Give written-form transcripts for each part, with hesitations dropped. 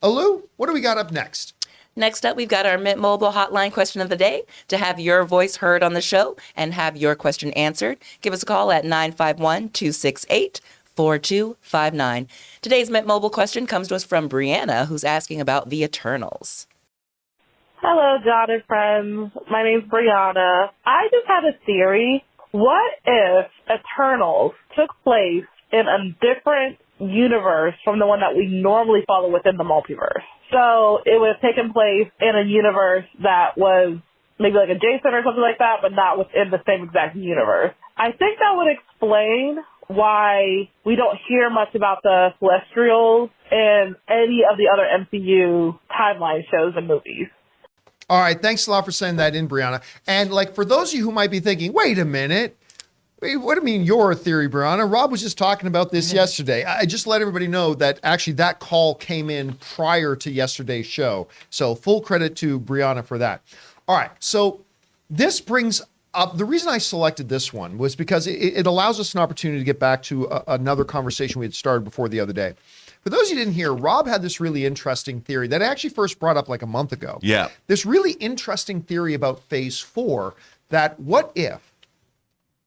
Alu, what do we got up next? Next up, we've got our Mint Mobile hotline question of the day. To have your voice heard on the show and have your question answered, give us a call at 951-268-4259. Today's Mint Mobile question comes to us from Brianna, who's asking about the Eternals. Hello, John and friends. My name's Brianna. I just had a theory. What if Eternals took place in a different universe from the one that we normally follow within the multiverse? So it would have taken place in a universe that was maybe like adjacent or something like that, but not within the same exact universe. I think that would explain why we don't hear much about the Celestials in any of the other MCU timeline shows and movies. All right, thanks a lot for saying that in, Brianna. And like for those of you who might be thinking, wait a minute, what do you mean your theory, Brianna? Rob was just talking about this yesterday. I just let everybody know that actually that call came in prior to yesterday's show. So full credit to Brianna for that. All right, so this brings up, the reason I selected this one was because it allows us an opportunity to get back to another conversation we had started before the other day. For those who didn't hear, Rob had this really interesting theory that I actually first brought up like a month ago. Yeah. This really interesting theory about Phase 4, that what if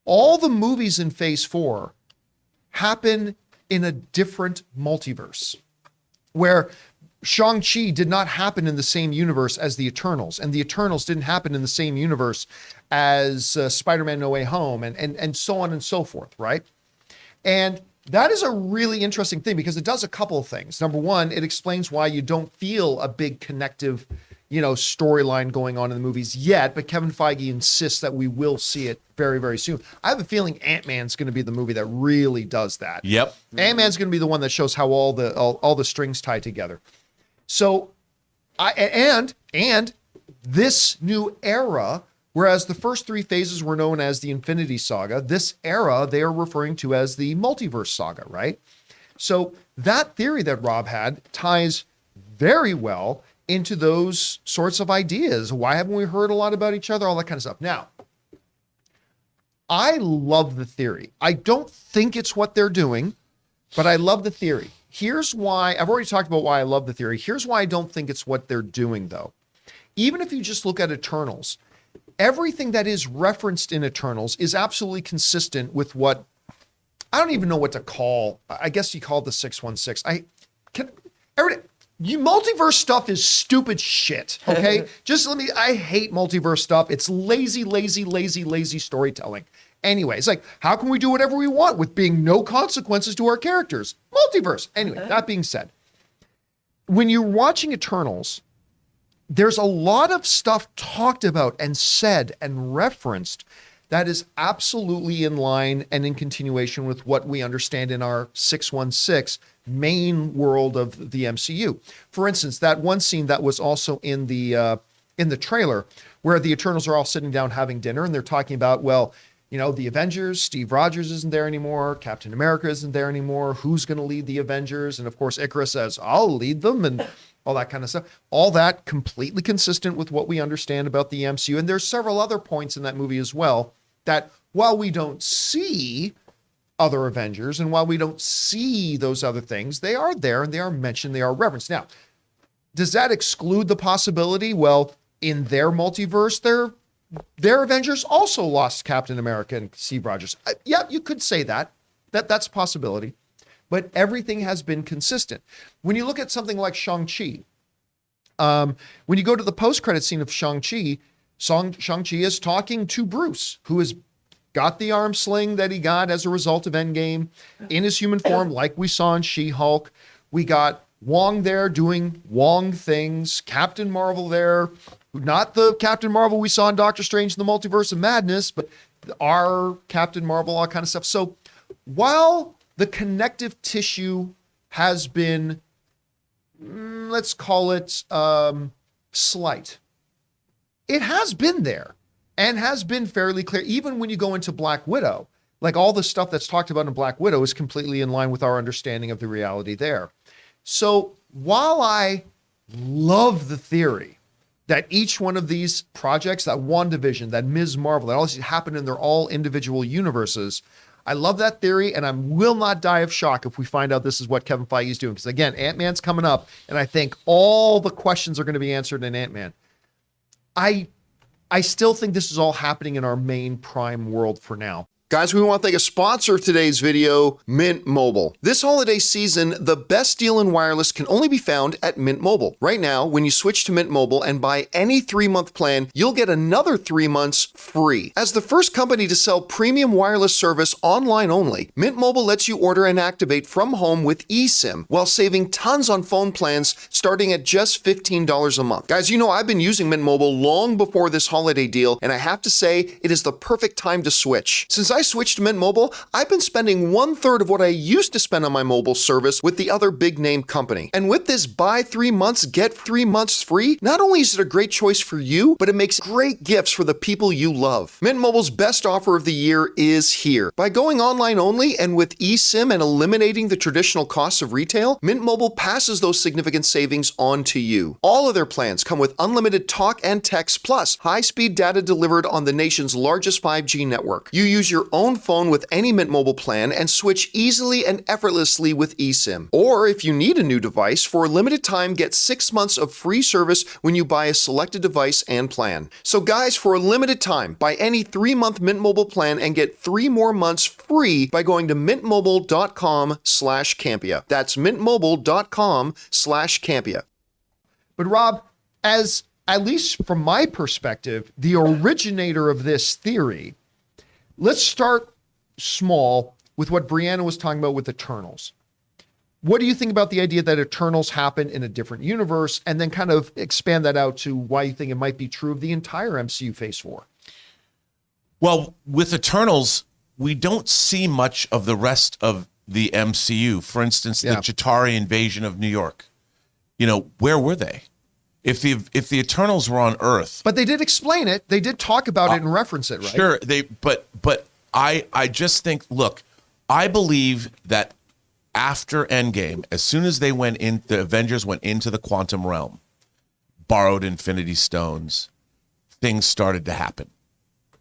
all the movies in Phase 4 happen in a different multiverse, where Shang-Chi did not happen in the same universe as the Eternals, and the Eternals didn't happen in the same universe as Spider-Man No Way Home, and so on and so forth, right? And that is a really interesting thing because it does a couple of things. Number one, it explains why you don't feel a big connective, storyline going on in the movies yet, but Kevin Feige insists that we will see it very, very soon. I have a feeling Ant-Man's going to be the movie that really does that. Yep. Ant-Man's going to be the one that shows how all the strings tie together. So, and this new era, whereas the first three phases were known as the Infinity Saga, this era they are referring to as the Multiverse Saga, right? So that theory that Rob had ties very well into those sorts of ideas. Why haven't we heard a lot about each other? All that kind of stuff. Now, I love the theory. I don't think it's what they're doing, but I love the theory. Here's why. I've already talked about why I love the theory. Here's why I don't think it's what they're doing, though. Even if you just look at Eternals, everything that is referenced in Eternals is absolutely consistent with what, I don't even know what to call. I guess you call it the 616. Multiverse stuff is stupid shit, okay? I hate multiverse stuff. It's lazy storytelling. Anyway, it's like, how can we do whatever we want with being no consequences to our characters? Multiverse. Anyway, that being said, when you're watching Eternals, there's a lot of stuff talked about and said and referenced that is absolutely in line and in continuation with what we understand in our 616 main world of the MCU. For instance, that one scene that was also in the trailer where the Eternals are all sitting down having dinner and they're talking about, well, the Avengers, Steve Rogers isn't there anymore. Captain America isn't there anymore. Who's going to lead the Avengers? And of course, Icarus says, I'll lead them, and all that kind of stuff. All that completely consistent with what we understand about the MCU. And there's several other points in that movie as well that while we don't see other Avengers and while we don't see those other things, they are there and they are mentioned, they are referenced. Now, does that exclude the possibility? Well, in their multiverse, their Avengers also lost Captain America and Steve Rogers. Yeah, you could say that. That's a possibility. But everything has been consistent. When you look at something like Shang-Chi, when you go to the post-credit scene of Shang-Chi, Shang-Chi is talking to Bruce, who has got the arm sling that he got as a result of Endgame in his human form, like we saw in She-Hulk. We got Wong there doing Wong things, Captain Marvel there, not the Captain Marvel we saw in Doctor Strange in the Multiverse of Madness, but our Captain Marvel, all that kind of stuff. So while the connective tissue has been, let's call it slight, it has been there and has been fairly clear. Even when you go into Black Widow, like all the stuff that's talked about in Black Widow is completely in line with our understanding of the reality there. So while I love the theory that each one of these projects, that WandaVision, that Ms. Marvel, that all this happened in their all individual universes, I love that theory, and I will not die of shock if we find out this is what Kevin Feige is doing. Because again, Ant-Man's coming up, and I think all the questions are going to be answered in Ant-Man. I still think this is all happening in our main Prime world for now. Guys, we want to thank a sponsor of today's video, Mint Mobile. This holiday season, the best deal in wireless can only be found at Mint Mobile. Right now, when you switch to Mint Mobile and buy any 3-month plan, you'll get another 3 months free. As the first company to sell premium wireless service online only, Mint Mobile lets you order and activate from home with eSIM while saving tons on phone plans starting at just $15 a month. Guys, you know I've been using Mint Mobile long before this holiday deal, and I have to say, it is the perfect time to switch. Since I switched to Mint Mobile, I've been spending 1/3 of what I used to spend on my mobile service with the other big name company. And with this buy 3 months, get 3 months free, not only is it a great choice for you, but it makes great gifts for the people you love. Mint Mobile's best offer of the year is here. By going online only and with eSIM and eliminating the traditional costs of retail, Mint Mobile passes those significant savings on to you. All of their plans come with unlimited talk and text plus high-speed data delivered on the nation's largest 5G network. You use your own phone with any Mint Mobile plan and switch easily and effortlessly with eSIM. Or if you need a new device, for a limited time, get 6 months of free service when you buy a selected device and plan. So guys, for a limited time, buy any 3-month Mint Mobile plan and get 3 more months free by going to mintmobile.com/Campea. That's mintmobile.com/Campea. But Rob, as at least from my perspective, the originator of this theory, let's start small with what Brianna was talking about with Eternals. What do you think about the idea that Eternals happen in a different universe, and then kind of expand that out to why you think it might be true of the entire MCU Phase 4? Well, with Eternals, we don't see much of the rest of the MCU. For instance, the Chitauri invasion of New York. You know, where were they? If the Eternals were on Earth, but they did explain it. They did talk about it and reference it, right? Sure. But I just think, look, I believe that after Endgame, as soon as the Avengers went into the quantum realm, borrowed Infinity Stones, things started to happen.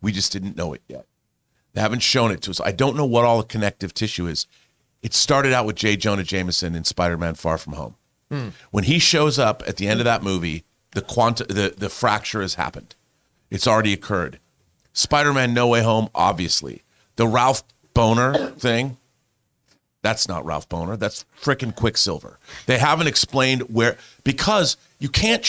We just didn't know it yet. They haven't shown it to us. I don't know what all the connective tissue is. It started out with J. Jonah Jameson in Spider-Man: Far From Home. When he shows up at the end of that movie, the fracture has happened. It's already occurred. Spider-Man: No Way Home, obviously. The Ralph Boner thing, that's not Ralph Boner. That's frickin' Quicksilver. They haven't explained where, because you can't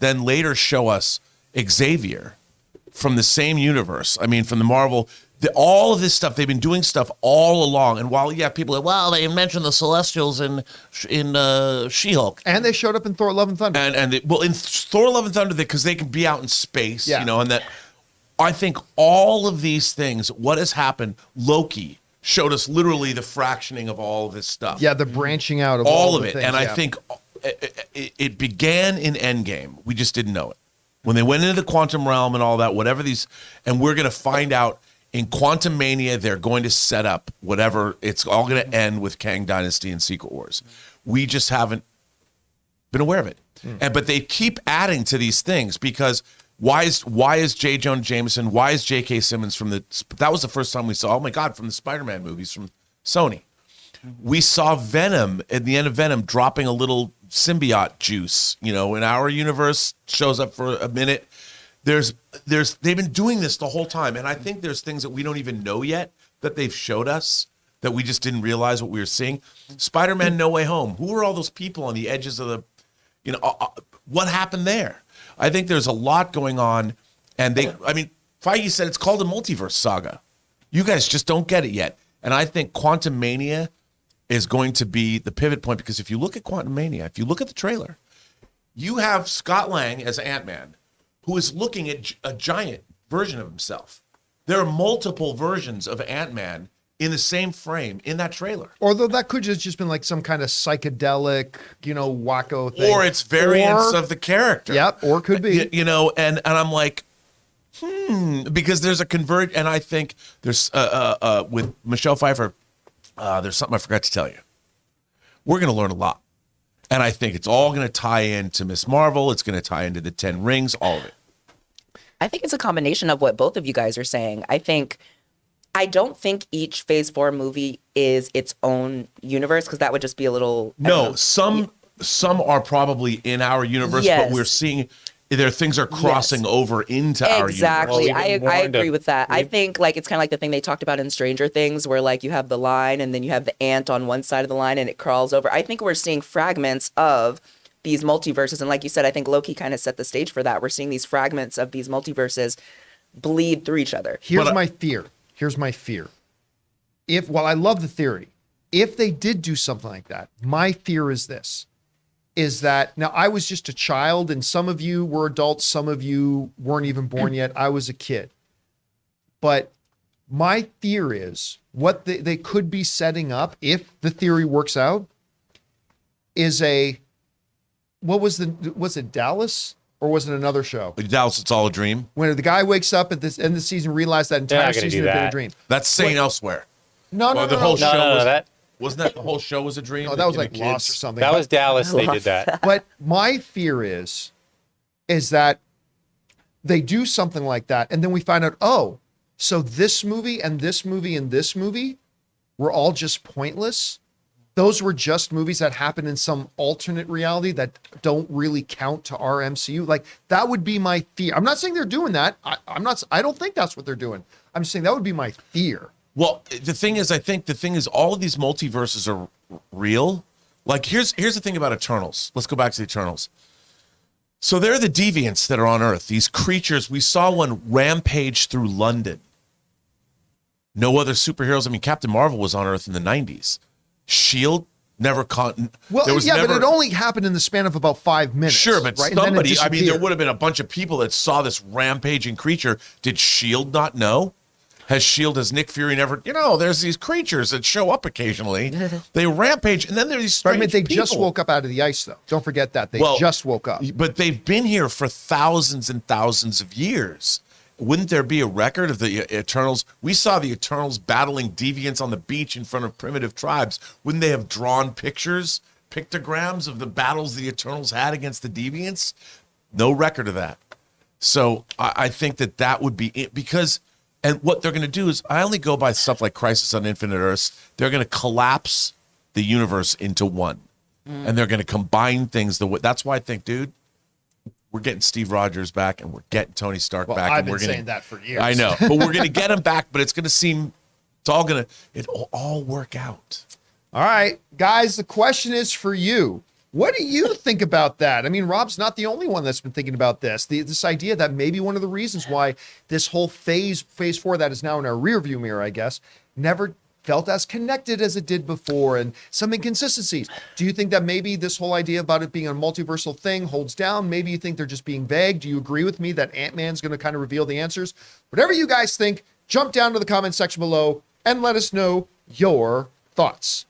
later show us Xavier from the same universe. I mean, from the Marvel, all of this stuff, they've been doing stuff all along. And while, people are, well, they mentioned the Celestials in She-Hulk. And they showed up in Thor: Love and Thunder. In Thor: Love and Thunder, because they can be out in space, and that. I think all of these things, what has happened, Loki showed us literally the fractioning of all of this stuff. Yeah, the branching out of all of it. Things, and I think it began in Endgame. We just didn't know it. When they went into the quantum realm and all that, and we're going to find out in Quantum Mania, they're going to set up whatever, it's all going to end with Kang Dynasty and Secret Wars. We just haven't been aware of it. But they keep adding to these things because why is J. Jonah Jameson, why is J.K. Simmons that was the first time we saw, oh my God, from the Spider-Man movies from Sony. We saw Venom at the end of Venom dropping a little symbiote juice, in our universe, shows up for a minute. They've been doing this the whole time. And I think there's things that we don't even know yet that they've showed us that we just didn't realize what we were seeing. Spider-Man: No Way Home. Who were all those people on the edges of the, what happened there? I think there's a lot going on. And Feige said it's called a multiverse saga. You guys just don't get it yet. And I think Quantum Mania is going to be the pivot point, because if you look at Quantum Mania, if you look at the trailer, you have Scott Lang as Ant-Man, who is looking at a giant version of himself. There are multiple versions of Ant-Man in the same frame in that trailer. Although that could just been like some kind of psychedelic, wacko thing. Or it's variants of the character. Yep, or could be. And I'm like, because there's a convert, and I think there's, with Michelle Pfeiffer, there's something I forgot to tell you. We're going to learn a lot. And I think it's all going to tie into Miss Marvel. It's going to tie into the 10 Rings, all of it. I think it's a combination of what both of you guys are saying. I I don't think each Phase 4 movie is its own universe, because that would just be a little. I don't know. Some are probably in our universe, Yes. but we're seeing their things are crossing over into our universe. Exactly. Well, I we've been warned agree of- with that. I think like it's kind of like the thing they talked about in Stranger Things, where like you have the line and then you have the ant on one side of the line and it crawls over. I think we're seeing fragments of these multiverses, and like you said, I think Loki kind of set the stage for that. We're seeing these fragments of these multiverses bleed through each other. Here's my fear. Here's my fear. While I love the theory, if they did do something like that, my fear is this, is that now I was just a child and some of you were adults, some of you weren't even born yet. I was a kid. But my fear is what they could be setting up, if the theory works out, is was it Dallas or was it another show? Dallas, it's all a dream. When the guy wakes up at this end of the season, realized that They're entire not gonna season do had been a that. dream. That's saying elsewhere. No, Well, the whole show No, was, that wasn't that the whole show was a dream? No, that was The like Lost or kids- something. that was Dallas. They did that. But my fear is that they do something like that, and then we find out, oh, so this movie and this movie and this movie were all just pointless. Those were just movies that happened in some alternate reality that don't really count to our MCU. Like that would be my fear. I'm not saying they're doing that. I don't think that's what they're doing. I'm saying that would be my fear. Well, the thing is, I think the thing is, all of these multiverses are real. Like, here's the thing about Eternals. Let's go back to the Eternals. So they're the deviants that are on Earth. These creatures. We saw one rampage through London. No other superheroes. I mean, Captain Marvel was on Earth in the 90s. Shield never caught. Well, there was yeah, never, but it only happened in the span of about 5 minutes. Sure, but right? And then it somebody, I mean, there disappeared. would have been a bunch of people that saw this rampaging creature. Did Shield not know? Has Nick Fury never, there's these creatures that show up occasionally. They rampage, and then there are these But I strange mean, they people. just wook up out of the ice, though. Don't forget that. They just woke up. But they've been here for thousands and thousands of years. Wouldn't there be a record of the Eternals? We saw the Eternals battling deviants on the beach in front of primitive tribes. Wouldn't they have drawn pictograms of the battles the Eternals had against the deviants? No record of that. So I think that would be it, because, and what they're going to do is, I only go by stuff like Crisis on Infinite Earths. They're going to collapse the universe into one, and they're going to combine things. That's why I think, dude, we're getting Steve Rogers back, and we're getting Tony Stark Well, back. I've and been we're gonna, saying that for years. I know, but we're going to get him back. But it's going to seem, it'll all work out. All right, guys, the question is for you. What do you think about that? I mean, Rob's not the only one that's been thinking about this. This idea that maybe one of the reasons why this whole phase 4 that is now in our rearview mirror, I guess, never felt as connected as it did before, and some inconsistencies. Do you think that maybe this whole idea about it being a multiversal thing holds down? Maybe you think they're just being vague. Do you agree with me that Ant-Man's going to kind of reveal the answers? Whatever you guys think, jump down to the comment section below and let us know your thoughts.